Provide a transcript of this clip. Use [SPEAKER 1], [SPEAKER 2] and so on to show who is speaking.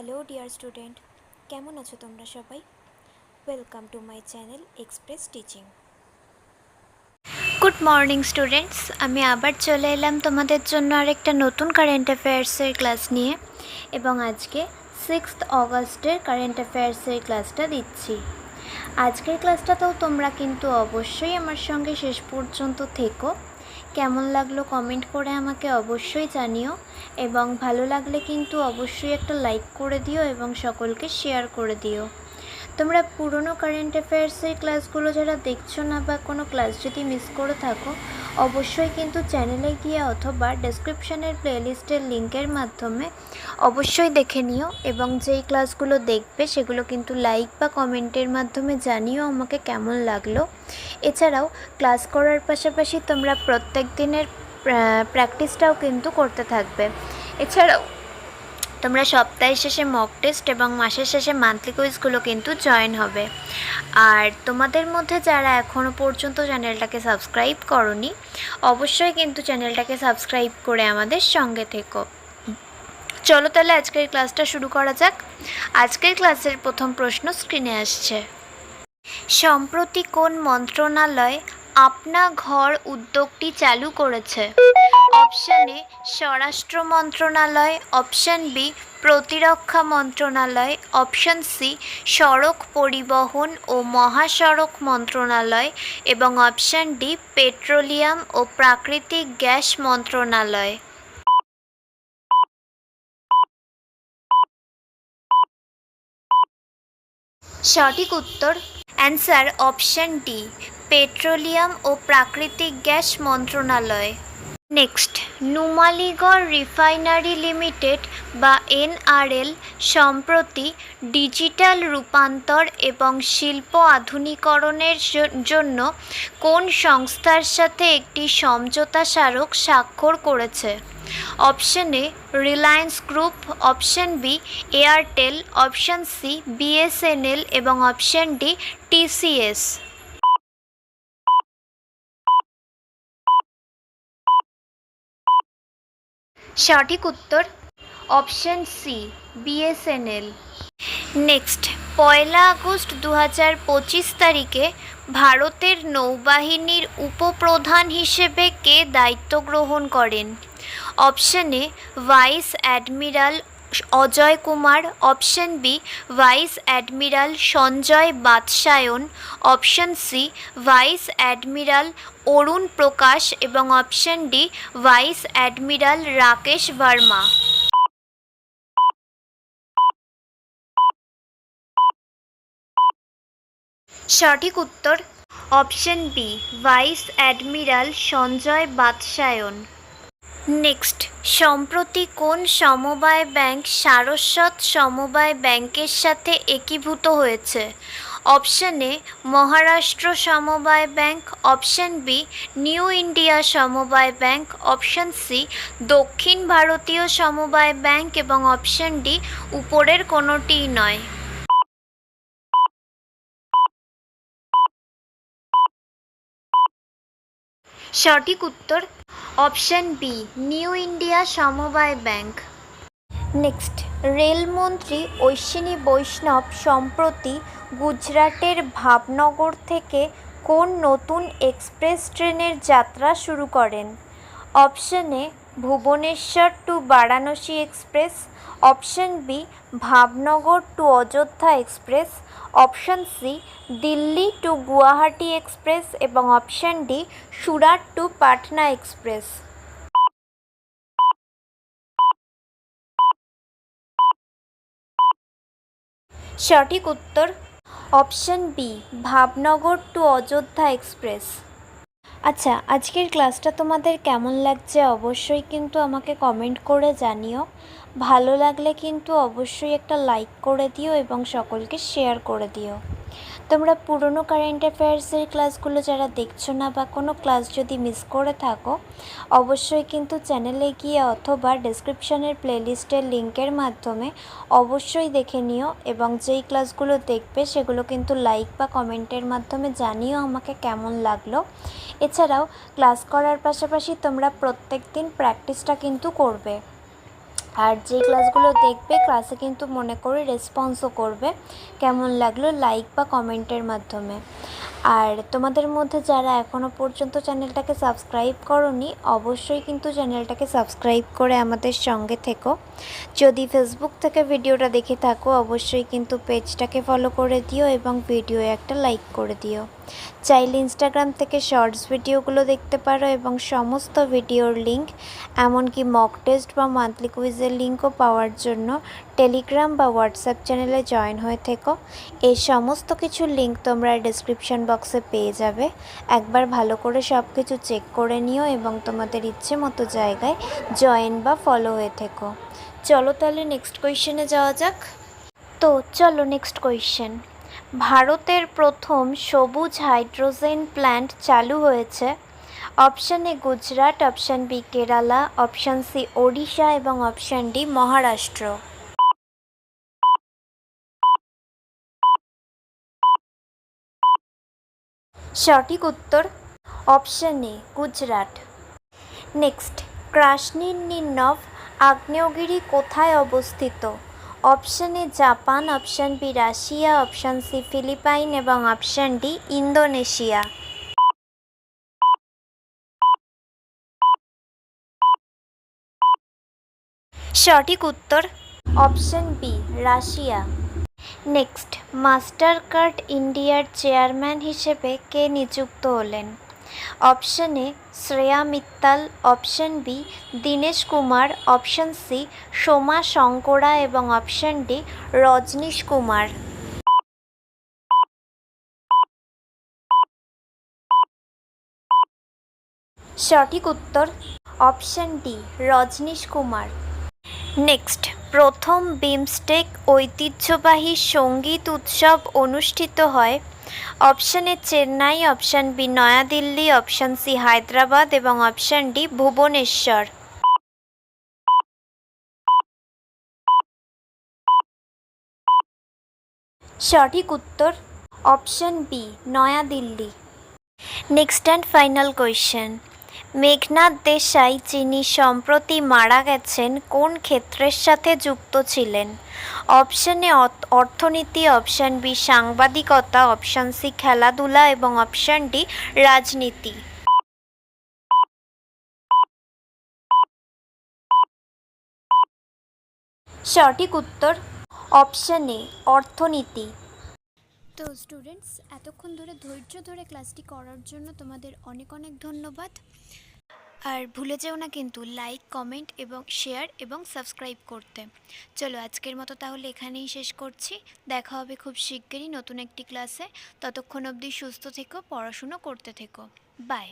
[SPEAKER 1] Hello dear student, কেমন আছো তোমরা সবাই? Welcome to my channel express teaching. Good morning students, আমি আবার চলে এলাম তোমাদের জন্য আরেকটা নতুন কারেন্ট অ্যাফেয়ার্সের ক্লাস নিয়ে, এবং আজকে 6 অগস্টের কারেন্ট অ্যাফেয়ার্সের ক্লাসটা দিচ্ছি। আজকের ক্লাসটাতেও তোমরা কিন্তু অবশ্যই আমার সঙ্গে শেষ পর্যন্ত থেকো। কেমন লাগলো কমেন্ট করে আমাকে অবশ্যই জানিও, এবং ভালো লাগলে কিন্তু অবশ্যই একটা লাইক করে দিও এবং সকলকে শেয়ার করে দিও। তোমরা পুরনো কারেন্ট অ্যাফেয়ার্সের ক্লাসগুলো যারা দেখছো না বা কোনো ক্লাস যদি মিস করে থাকো, অবশ্যই কিন্তু চ্যানেলে গিয়ে অথবা ডেসক্রিপশানের প্লেলিস্টের লিঙ্কের মাধ্যমে অবশ্যই দেখে নিও, এবং যেই ক্লাসগুলো দেখবে সেগুলো কিন্তু লাইক বা কমেন্টের মাধ্যমে জানিও আমাকে কেমন লাগলো। এছাড়াও ক্লাস করার পাশাপাশি তোমরা প্রত্যেক দিনের প্র্যাকটিসটাও কিন্তু করতে থাকবে। এছাড়াও তোমরা সপ্তাহের শেষে মক টেস্ট এবং মাসের শেষে মান্থলি কুইজগুলো কিন্তু জয়েন হবে। আর তোমাদের মধ্যে যারা এখনও পর্যন্ত চ্যানেলটাকে সাবস্ক্রাইব করোনি, অবশ্যই কিন্তু চ্যানেলটাকে সাবস্ক্রাইব করে আমাদের সঙ্গে থেকো। চলো তাহলে আজকের ক্লাসটা শুরু করা যাক। আজকের ক্লাসের প্রথম প্রশ্ন স্ক্রিনে আসছে। সম্প্রতি কোন মন্ত্রণালয় আপনা ঘর উদ্যোগটি চালু করেছে? অপশান এ স্বরাষ্ট্র মন্ত্রণালয়, অপশান বি প্রতিরক্ষা মন্ত্রণালয়, অপশান সি সড়ক পরিবহন ও মহাসড়ক মন্ত্রণালয় এবং অপশান ডি পেট্রোলিয়াম ও প্রাকৃতিক গ্যাস মন্ত্রণালয়। সঠিক উত্তর অ্যান্সার অপশান ডি পেট্রোলিয়াম ও প্রাকৃতিক গ্যাস মন্ত্রণালয়। নেক্সট, নুমালীগড় রিফাইনারি লিমিটেড বা এনআরএল সম্প্রতি ডিজিটাল রূপান্তর এবং শিল্প আধুনিকরণের জন্য কোন সংস্থার সাথে একটি সমঝোতা স্মারক স্বাক্ষর করেছে? Option A Reliance group, option B Airtel, option C BSNL এবং অপশান ডি টিসিএস। সঠিক উত্তর option C BSNL. Next, 1 August 2025 তারিখে ভারতের নৌবাহিনীর উপপ্রধান হিসেবে কে দায়িত্ব গ্রহণ করেন? Option A vice admiral Ajay Kumar, option B vice admiral Sanjay Vatsayan, option C vice admiral Arun Prakash এবং option D vice admiral Rakesh Verma. সঠিক উত্তর option B vice admiral Sanjay Vatsayan. Next, সম্প্রতি কোন সমবায় ব্যাংক সারস্বত সমবায় ব্যাংকের সাথে একীভূত হয়েছে? অপশান এ মহারাষ্ট্র সমবায় bank, option B new India সমবায় ব্যাংক, অপশান সি দক্ষিণ ভারতীয় সমবায় ব্যাংক এবং অপশান ডি উপরের কোনোটিই নয়। সঠিক উত্তর অপশান বি নিউ ইন্ডিয়া সমবায় ব্যাংক। নেক্সট, রেলমন্ত্রী অশ্বিনী বৈষ্ণব সম্প্রতি গুজরাটের ভাবনগর থেকে কোন নতুন এক্সপ্রেস ট্রেনের যাত্রা শুরু করেন? Option A Bhubaneswar to Varanasi express, option B Bhavnagar to Ayodhya express, option C Delhi to Guwahati express এবং option D Surat to Patna express. সঠিক উত্তর option B Bhavnagar to Ayodhya express. আচ্ছা, আজকের ক্লাসটা তোমাদের কেমন লাগছে অবশ্যই কিন্তু আমাকে কমেন্ট করে জানিও। ভালো লাগলে কিন্তু অবশ্যই একটা লাইক করে দিও এবং সকলকে শেয়ার করে দিও। তোমরা পুরনো কারেন্ট অ্যাফেয়ার্সের ক্লাসগুলো যারা দেখছো না বা কোনো ক্লাস যদি মিস করে থাকো, অবশ্যই কিন্তু চ্যানেলে গিয়ে অথবা ডেসক্রিপশানের প্লেলিস্টের লিঙ্কের মাধ্যমে অবশ্যই দেখে নিও, এবং যেই ক্লাসগুলো দেখবে সেগুলো কিন্তু লাইক বা কমেন্টের মাধ্যমে জানিও আমাকে কেমন লাগলো। এছাড়াও ক্লাস করার পাশাপাশি তোমরা প্রত্যেক দিন প্র্যাকটিসটা কিন্তু করবে। আর যে ক্লাসগুলো দেখবে ক্লাসে কিন্তু মনে করে রেসপন্সও করবে কেমন লাগলো লাইক বা কমেন্টের মাধ্যমে। আর তোমাদের মধ্যে যারা এখনও পর্যন্ত চ্যানেলটাকে সাবস্ক্রাইব করোনি অবশ্যই কিন্তু চ্যানেলটাকে সাবস্ক্রাইব করে আমাদের সঙ্গে থেকো। যদি ফেসবুক থেকে ভিডিওটা দেখে থাকো অবশ্যই কিন্তু পেজটাকে ফলো করে দিও এবং ভিডিও একটা লাইক করে দিও। চাইলে ইনস্টাগ্রাম থেকে শর্টস ভিডিওগুলো দেখতে পারো এবং সমস্ত ভিডিওর লিঙ্ক এমনকি মক টেস্ট বা মান্থলি কুইজের লিঙ্কও পাওয়ার জন্য টেলিগ্রাম বা হোয়াটসঅ্যাপ চ্যানেলে জয়েন হয়ে থেকো। এই সমস্ত কিছুর লিঙ্ক তোমরা ডেসক্রিপশন বক্সে পেয়ে যাবে। একবার ভালো করে সব কিছু চেক করে নিও এবং তোমাদের ইচ্ছে মতো জায়গায় জয়েন বা ফলো হয়ে থেকো। চলো তাহলে নেক্সট কোয়েশ্চেনে যাওয়া যাক। তো চলো নেক্সট কোয়েশ্চেন। ভারতের প্রথম সবুজ হাইড্রোজেন প্ল্যান্ট চালু হয়েছে। Option A Gujarat, option B Kerala, option C Odisha এবং অপশান ডি মহারাষ্ট্র। সঠিক উত্তর option A Gujarat. Next, Krasheninnikov আগ্নেয়গিরি কোথায় অবস্থিত? Option A Japan, option B Russia, option C Philippine এবং অপশান ডি ইন্দোনেশিয়া। সঠিক উত্তর option B Russia. Next, Mastercard ইন্ডিয়ার চেয়ারম্যান হিসেবে কে নিযুক্ত হলেন? Option A Shreya Mittal, option B Dinesh Kumar, option C Soma Shankara এবং অপশান ডি রজনীশ কুমার। সঠিক উত্তর option D Rajnish Kumar. Next, প্রথম বিমস্টেক ঐতিহ্যবাহী সঙ্গীত উৎসব অনুষ্ঠিত হয়। Option A Chennai, option B Naya Dilli, option C Hyderabad এবং অপশান ডি ভুবনেশ্বর। সঠিক উত্তর option B Naya Dilli. Next and final question. Meghnad Desai যিনি সম্প্রতি মারা গেছেন কোন ক্ষেত্রের সাথে যুক্ত ছিলেন? অপশান এ অর্থনীতি, অপশান বি সাংবাদিকতা, অপশান সি খেলাধুলা এবং অপশান ডি রাজনীতি। সঠিক উত্তর অপশান এ অর্থনীতি। তো স্টুডেন্টস, এতক্ষণ ধরে ধৈর্য ধরে ক্লাসটি করার জন্য তোমাদের অনেক অনেক ধন্যবাদ। আর ভুলে যেও না কিন্তু লাইক, কমেন্ট এবং শেয়ার এবং সাবস্ক্রাইব করতে। চলো আজকের মতো তাহলে এখানেই শেষ করছি। দেখা হবে খুব শিগগিরই নতুন একটি ক্লাসে। ততক্ষণ অবধি সুস্থ থেকো, পড়াশুনো করতে থেকো। বাই।